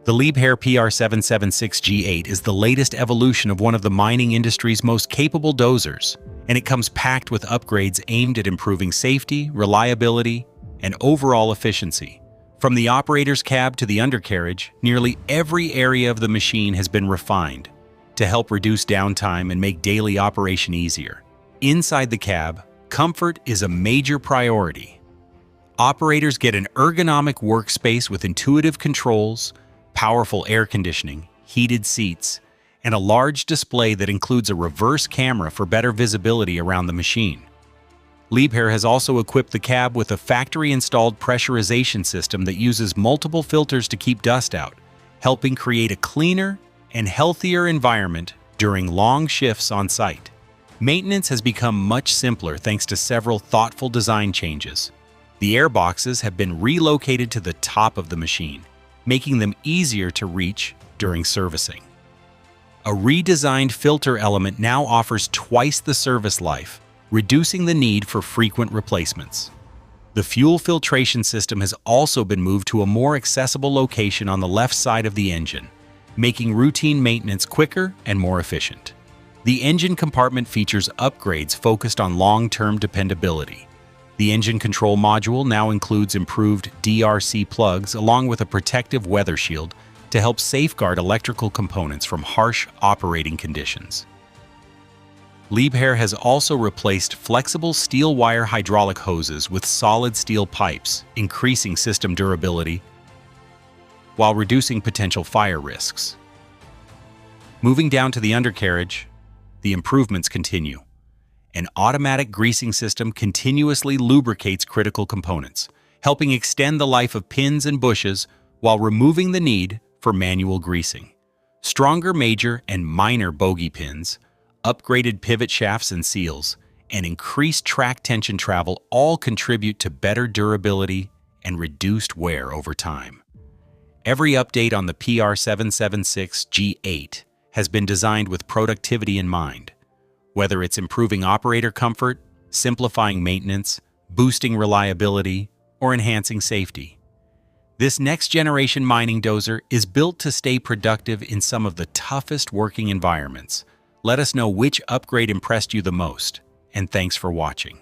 The Liebherr PR 776G8 is the latest evolution of one of the mining industry's most capable dozers, and it comes packed with upgrades aimed at improving safety, reliability, and overall efficiency. From the operator's cab to the undercarriage, nearly every area of the machine has been refined to help reduce downtime and make daily operation easier. Inside the cab, comfort is a major priority. Operators get an ergonomic workspace with intuitive controls, powerful air conditioning, heated seats, and a large display that includes a reverse camera for better visibility around the machine. Liebherr has also equipped the cab with a factory-installed pressurization system that uses multiple filters to keep dust out, helping create a cleaner and healthier environment during long shifts on site. Maintenance has become much simpler thanks to several thoughtful design changes. The air boxes have been relocated to the top of the machine, making them easier to reach during servicing. A redesigned filter element now offers twice the service life, reducing the need for frequent replacements. The fuel filtration system has also been moved to a more accessible location on the left side of the engine, making routine maintenance quicker and more efficient. The engine compartment features upgrades focused on long-term dependability. The engine control module now includes improved DRC plugs along with a protective weather shield to help safeguard electrical components from harsh operating conditions. Liebherr has also replaced flexible steel wire hydraulic hoses with solid steel pipes, increasing system durability while reducing potential fire risks. Moving down to the undercarriage, the improvements continue. An automatic greasing system continuously lubricates critical components, helping extend the life of pins and bushes while removing the need for manual greasing. Stronger major and minor bogie pins, upgraded pivot shafts and seals, and increased track tension travel all contribute to better durability and reduced wear over time. Every update on the PR 776G8 has been designed with productivity in mind. Whether it's improving operator comfort, simplifying maintenance, boosting reliability, or enhancing safety. This next-generation mining dozer is built to stay productive in some of the toughest working environments. Let us know which upgrade impressed you the most, and thanks for watching.